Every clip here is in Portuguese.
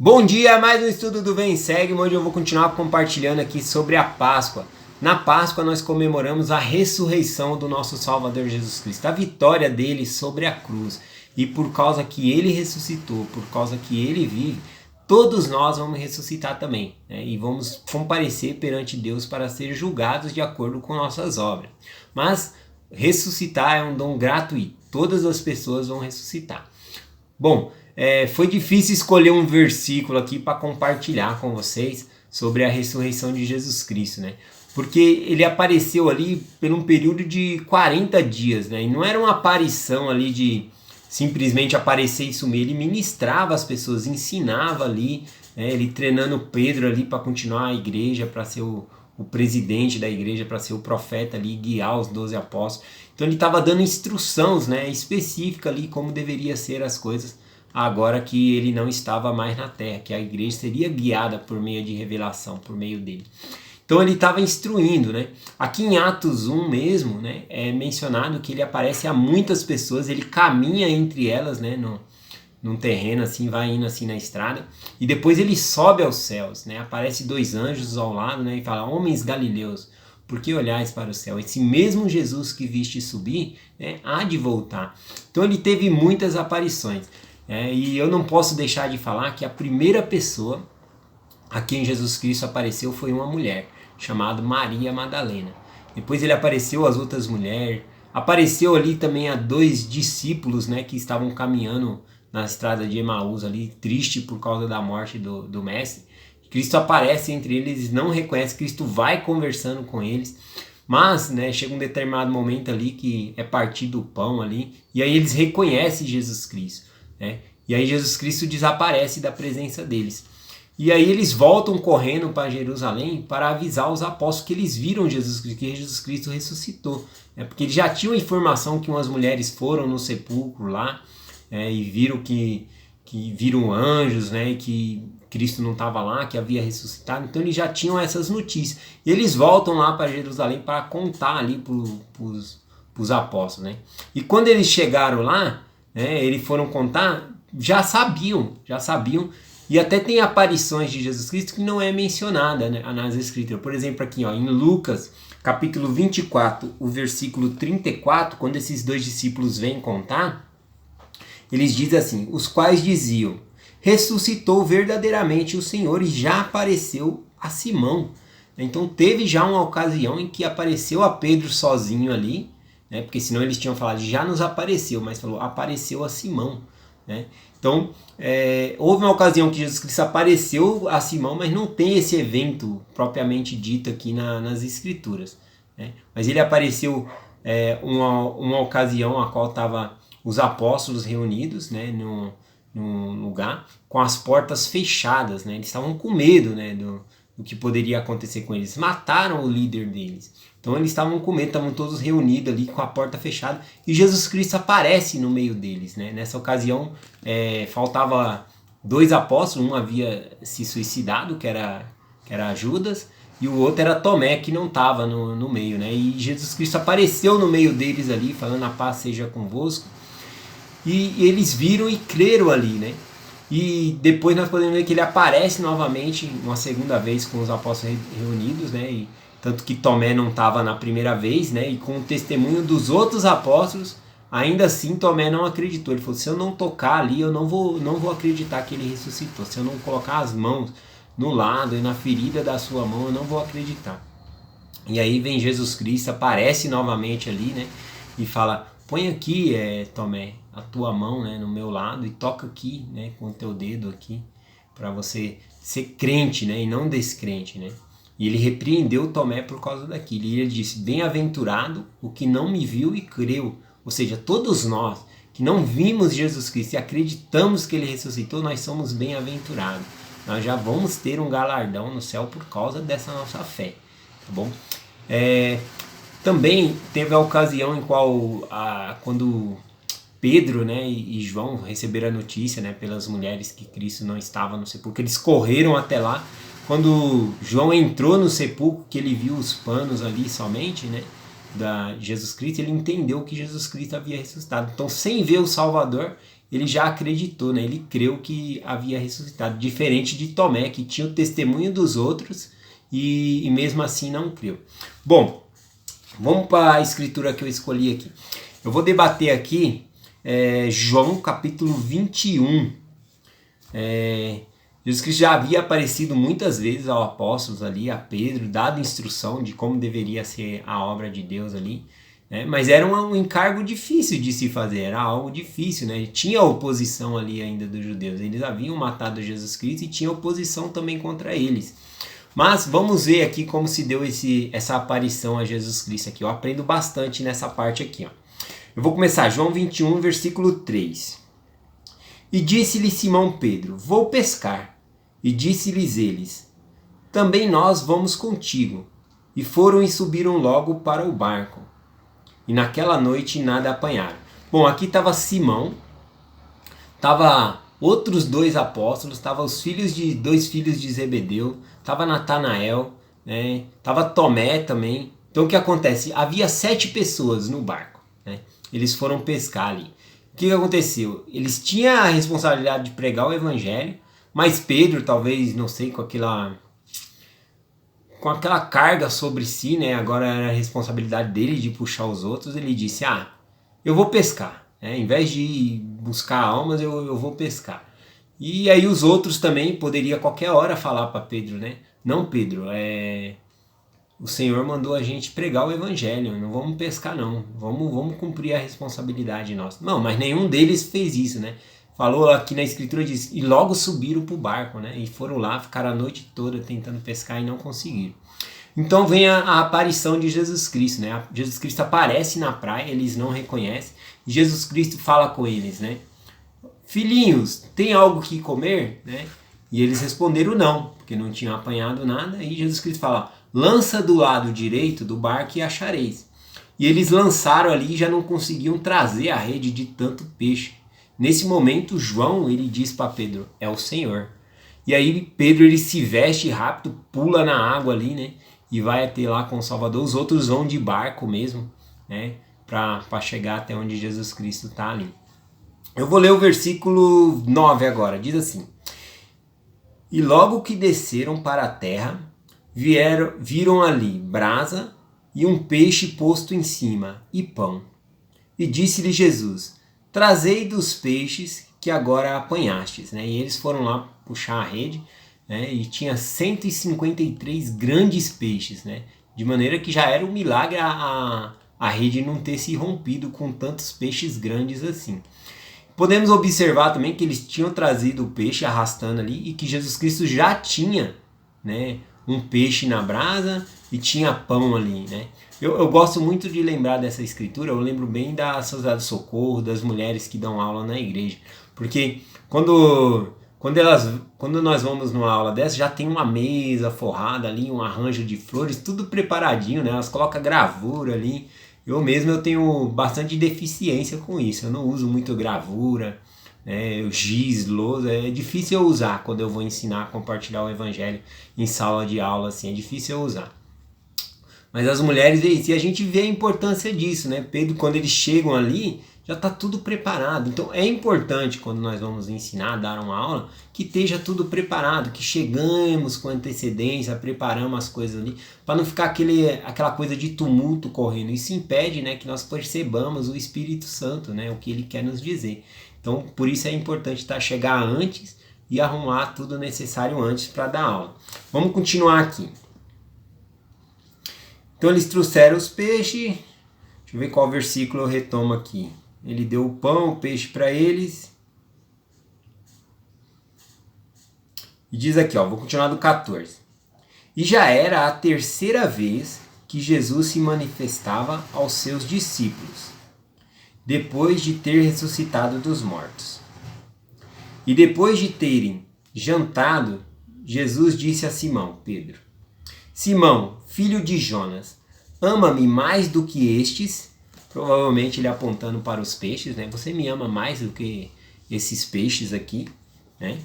Bom dia, mais um estudo do Vem Segue. Hoje eu vou continuar compartilhando aqui sobre a Páscoa. Na Páscoa nós comemoramos a ressurreição do nosso Salvador Jesus Cristo, a vitória dele sobre a cruz. E por causa que ele ressuscitou, por causa que ele vive, todos nós vamos ressuscitar também, né? E vamos comparecer perante Deus para ser julgados de acordo com nossas obras. Mas ressuscitar é um dom gratuito, todas as pessoas vão ressuscitar. Bom, foi difícil escolher um versículo aqui para compartilhar com vocês sobre a ressurreição de Jesus Cristo, né? Porque ele apareceu ali por um período de 40 dias, né? E não era uma aparição ali de simplesmente aparecer e sumir. Ele ministrava as pessoas, ensinava ali, né? Ele treinando Pedro ali para continuar a igreja, para ser o presidente da igreja, para ser o profeta ali, guiar os 12 apóstolos. Então ele estava dando instruções, né, específicas ali como deveria ser as coisas agora que ele não estava mais na terra, que a igreja seria guiada por meio de revelação, por meio dele. Então ele estava instruindo, né? Aqui em Atos 1 mesmo, né, é mencionado que ele aparece a muitas pessoas, ele caminha entre elas, né, num terreno assim, vai indo assim na estrada, e depois ele sobe aos céus, né? Aparece dois anjos ao lado, né, e fala: homens galileus, por que olhais para o céu? Esse mesmo Jesus que viste subir, né, há de voltar. Então ele teve muitas aparições. E eu não posso deixar de falar que a primeira pessoa a quem Jesus Cristo apareceu foi uma mulher, chamada Maria Madalena. Depois ele apareceu às outras mulheres, apareceu ali também a dois discípulos, né, que estavam caminhando na estrada de Emaús ali, triste por causa da morte do mestre. Cristo aparece entre eles, não reconhece, Cristo vai conversando com eles, mas, né, chega um determinado momento ali que é partido o pão ali, e aí eles reconhecem Jesus Cristo, né? E aí Jesus Cristo desaparece da presença deles. E aí eles voltam correndo para Jerusalém para avisar os apóstolos que eles viram Jesus Cristo, que Jesus Cristo ressuscitou, né? Porque eles já tinham informação que umas mulheres foram no sepulcro lá, e viram que viram anjos, né, e que Cristo não estava lá, que havia ressuscitado. Então eles já tinham essas notícias. E eles voltam lá para Jerusalém para contar ali para os apóstolos, né? E quando eles chegaram lá, né, eles foram contar, já sabiam. E até tem aparições de Jesus Cristo que não é mencionada, né, nas escrituras. Por exemplo, aqui ó, em Lucas, capítulo 24, o versículo 34, quando esses dois discípulos vêm contar, eles dizem assim: os quais diziam: ressuscitou verdadeiramente o Senhor e já apareceu a Simão. Então teve já uma ocasião em que apareceu a Pedro sozinho ali, né? Porque senão eles tinham falado: já nos apareceu, mas falou: apareceu a Simão, né? Então houve uma ocasião que Jesus Cristo apareceu a Simão, mas não tem esse evento propriamente dito aqui nas escrituras, né? Mas ele apareceu uma ocasião a qual estava os apóstolos reunidos, né, num lugar com as portas fechadas, né? Eles estavam com medo, né, do que poderia acontecer com eles. Mataram o líder deles. Então eles estavam com medo, estavam todos reunidos ali com a porta fechada, e Jesus Cristo aparece no meio deles, né? Nessa ocasião faltava dois apóstolos, um havia se suicidado, que era Judas, e o outro era Tomé, que não estava no meio, né? E Jesus Cristo apareceu no meio deles ali, falando: a paz seja convosco. E eles viram e creram ali, né? E depois nós podemos ver que ele aparece novamente, uma segunda vez, com os apóstolos reunidos, né? E tanto que Tomé não estava na primeira vez, né? E com o testemunho dos outros apóstolos, ainda assim Tomé não acreditou. Ele falou: se eu não tocar ali, eu não vou acreditar que ele ressuscitou. Se eu não colocar as mãos no lado e na ferida da sua mão, eu não vou acreditar. E aí vem Jesus Cristo, aparece novamente ali, né? E fala: põe aqui, Tomé, a tua mão, né, no meu lado, e toca aqui, né, com o teu dedo aqui, para você ser crente, né, e não descrente, né? E ele repreendeu Tomé por causa daquilo. E ele disse: bem-aventurado o que não me viu e creu. Ou seja, todos nós que não vimos Jesus Cristo e acreditamos que ele ressuscitou, nós somos bem-aventurados. Nós já vamos ter um galardão no céu por causa dessa nossa fé, tá bom? Também teve a ocasião em qual, quando Pedro, né, e João receberam a notícia, né, pelas mulheres que Cristo não estava no sepulcro, eles correram até lá. Quando João entrou no sepulcro, que ele viu os panos ali somente, né, da Jesus Cristo, ele entendeu que Jesus Cristo havia ressuscitado. Então, sem ver o Salvador, ele já acreditou, né? Ele creu que havia ressuscitado, diferente de Tomé, que tinha o testemunho dos outros e mesmo assim não creu. Bom, vamos para a escritura que eu escolhi aqui. Eu vou debater aqui João capítulo 21. Jesus Cristo já havia aparecido muitas vezes aos apóstolos ali, a Pedro, dado instrução de como deveria ser a obra de Deus ali, né? Mas era um encargo difícil de se fazer, era algo difícil, né? Tinha oposição ali ainda dos judeus, eles haviam matado Jesus Cristo e tinha oposição também contra eles. Mas vamos ver aqui como se deu essa aparição a Jesus Cristo aqui. Eu aprendo bastante nessa parte aqui, ó. Eu vou começar, João 21, versículo 3. E disse-lhe Simão Pedro, vou pescar. E disse-lhes eles, também nós vamos contigo. E foram e subiram logo para o barco. E naquela noite nada apanharam. Bom, aqui estava Simão, estava outros 2 apóstolos, estava os dois filhos de Zebedeu, estava Natanael, né? Estava Tomé também. Então o que acontece? Havia 7 pessoas no barco, né? Eles foram pescar ali. O que aconteceu? Eles tinham a responsabilidade de pregar o evangelho, mas Pedro, talvez, não sei, com aquela carga sobre si, né? Agora era a responsabilidade dele de puxar os outros. Ele disse, eu vou pescar, né? Em vez de buscar almas, eu vou pescar. E aí os outros também poderia qualquer hora falar para Pedro, né? Não, Pedro, o Senhor mandou a gente pregar o evangelho, não vamos pescar não, vamos cumprir a responsabilidade nossa. Não, mas nenhum deles fez isso, né? Falou aqui na escritura, diz, e logo subiram para o barco, né? E foram lá, ficaram a noite toda tentando pescar e não conseguiram. Então vem a aparição de Jesus Cristo, né? Jesus Cristo aparece na praia, eles não reconhecem, e Jesus Cristo fala com eles, né? Filhinhos, tem algo que comer? Né? E eles responderam não, porque não tinham apanhado nada, e Jesus Cristo fala, lança do lado direito do barco e achareis. E eles lançaram ali e já não conseguiam trazer a rede de tanto peixe. Nesse momento, João, ele diz para Pedro, é o Senhor. E aí Pedro, ele se veste rápido, pula na água ali, né? E vai até lá com o Salvador. Os outros vão de barco mesmo, né? Para chegar até onde Jesus Cristo está ali. Eu vou ler o versículo 9 agora, diz assim. E logo que desceram para a terra, viram ali brasa e um peixe posto em cima, e pão. E disse-lhe Jesus, trazei dos peixes que agora apanhastes. Né? E eles foram lá puxar a rede, né? E tinha 153 grandes peixes, né? De maneira que já era um milagre a rede não ter se rompido com tantos peixes grandes assim. Podemos observar também que eles tinham trazido o peixe arrastando ali e que Jesus Cristo já tinha, né, um peixe na brasa e tinha pão ali, né? Eu gosto muito de lembrar dessa escritura, eu lembro bem da Sociedade do Socorro, das mulheres que dão aula na igreja, porque quando nós vamos numa aula dessa, já tem uma mesa forrada ali, um arranjo de flores, tudo preparadinho, né? Elas colocam gravura ali. Eu mesmo tenho bastante deficiência com isso, eu não uso muito gravura, giz, lousa, é difícil eu usar quando eu vou ensinar, compartilhar o evangelho em sala de aula, assim, é difícil eu usar. Mas as mulheres, e a gente vê a importância disso, né? Pedro, quando eles chegam ali, já está tudo preparado. Então é importante quando nós vamos ensinar, dar uma aula, que esteja tudo preparado, que chegamos com antecedência, preparamos as coisas ali, para não ficar aquela coisa de tumulto correndo. Isso impede, né, que nós percebamos o Espírito Santo, né, o que ele quer nos dizer. Então por isso é importante chegar antes e arrumar tudo necessário antes para dar aula. Vamos continuar aqui. Então eles trouxeram os peixes, deixa eu ver qual versículo eu retomo aqui. Ele deu o pão, o peixe para eles. E diz aqui, vou continuar do 14. E já era a 3ª vez que Jesus se manifestava aos seus discípulos, depois de ter ressuscitado dos mortos. E depois de terem jantado, Jesus disse a Simão, Pedro, Simão, filho de Jonas, ama-me mais do que estes? Provavelmente ele apontando para os peixes, né? Você me ama mais do que esses peixes aqui, né?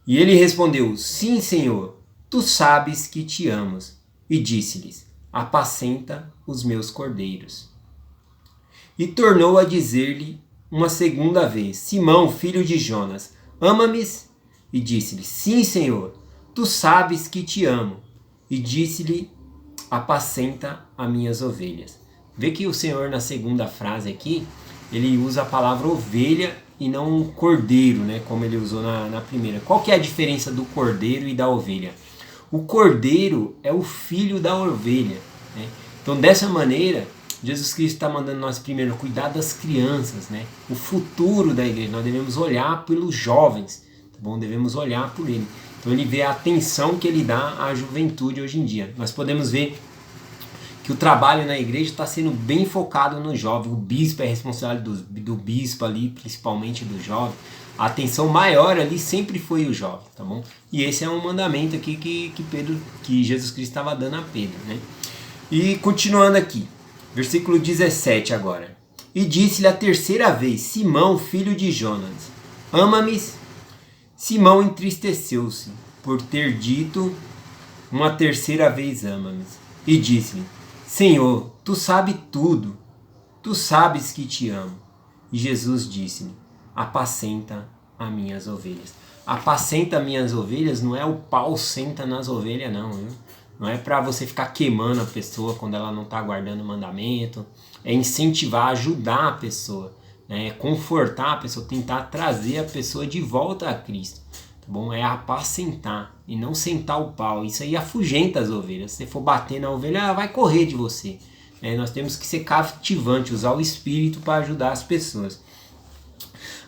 E ele respondeu, sim, Senhor, tu sabes que te amo. E disse-lhes, apacenta os meus cordeiros. E tornou a dizer-lhe uma segunda vez: Simão, filho de Jonas, ama-me? E disse-lhe: Sim, Senhor, tu sabes que te amo. E disse-lhe: apacenta as minhas ovelhas. Vê que o Senhor, na segunda frase aqui, ele usa a palavra ovelha e não cordeiro, né, como ele usou na primeira. Qual que é a diferença do cordeiro e da ovelha? O cordeiro é o filho da ovelha, né? Então, dessa maneira, Jesus Cristo está mandando nós primeiro cuidar das crianças, né? O futuro da igreja. Nós devemos olhar pelos jovens, tá bom? Devemos olhar por ele. Então, ele vê a atenção que ele dá à juventude hoje em dia. Nós podemos ver que o trabalho na igreja está sendo bem focado no jovem. O bispo é responsável do bispo ali, principalmente do jovem. A atenção maior ali sempre foi o jovem, tá bom? E esse é um mandamento aqui que Jesus Cristo estava dando a Pedro, né? E continuando aqui, versículo 17 agora. E disse-lhe a terceira vez: Simão, filho de Jonas, ama-me? Simão entristeceu-se por ter dito uma terceira vez: ama-me. E disse-lhe: Senhor, tu sabes tudo, tu sabes que te amo. E Jesus disse-lhe: apacenta as minhas ovelhas. Apacenta as minhas ovelhas não é o pau senta nas ovelhas não, viu? Não é para você ficar queimando a pessoa quando ela não está guardando o mandamento. É incentivar, ajudar a pessoa, né? É confortar a pessoa, tentar trazer a pessoa de volta a Cristo. Tá bom? É apacentar e não sentar o pau. Isso aí afugenta as ovelhas. Se você for bater na ovelha, ela vai correr de você. Nós temos que ser cativante, usar o Espírito para ajudar as pessoas.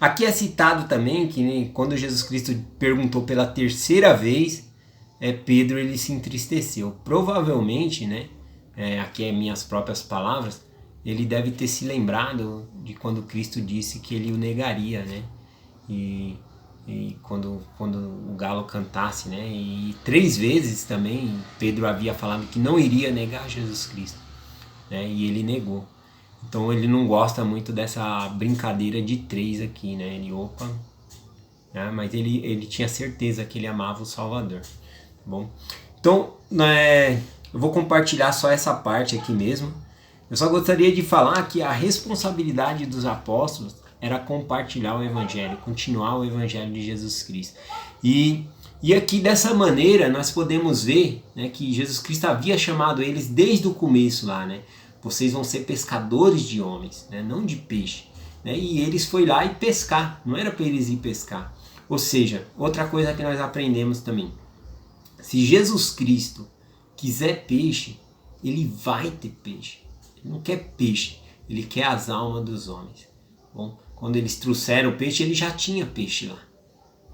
Aqui é citado também que, né, quando Jesus Cristo perguntou pela terceira vez, Pedro ele se entristeceu. Provavelmente, né, aqui é minhas próprias palavras, ele deve ter se lembrado de quando Cristo disse que ele o negaria, né? E quando o galo cantasse, né? E 3 vezes também Pedro havia falado que não iria negar Jesus Cristo, né? E ele negou. Então ele não gosta muito dessa brincadeira de 3 aqui, né? Né? Mas ele tinha certeza que ele amava o Salvador. Bom, então eu vou compartilhar só essa parte aqui mesmo. Eu só gostaria de falar que a responsabilidade dos apóstolos era compartilhar o Evangelho, continuar o Evangelho de Jesus Cristo. E aqui dessa maneira nós podemos ver, né, que Jesus Cristo havia chamado eles desde o começo lá, né? Vocês vão ser pescadores de homens, né, não de peixe. Né? E eles foram lá e pescar, não era para eles ir pescar. Ou seja, outra coisa que nós aprendemos também. Se Jesus Cristo quiser peixe, ele vai ter peixe. Ele não quer peixe, ele quer as almas dos homens. Bom, quando eles trouxeram o peixe, ele já tinha peixe lá,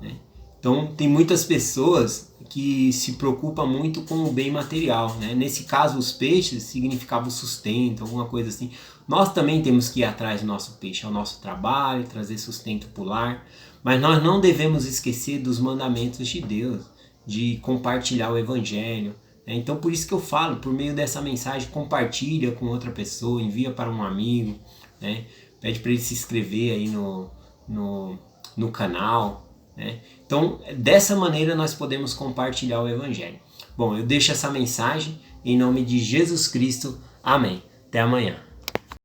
né? Então tem muitas pessoas que se preocupam muito com o bem material, né? Nesse caso, os peixes significavam sustento, alguma coisa assim. Nós também temos que ir atrás do nosso peixe, ao nosso trabalho, trazer sustento para o lar. Mas nós não devemos esquecer dos mandamentos de Deus, de compartilhar o Evangelho. Então por isso que eu falo, por meio dessa mensagem, compartilha com outra pessoa, envia para um amigo, né? Pede para ele se inscrever aí no canal, né? Então dessa maneira nós podemos compartilhar o Evangelho. Bom, eu deixo essa mensagem em nome de Jesus Cristo. Amém. Até amanhã.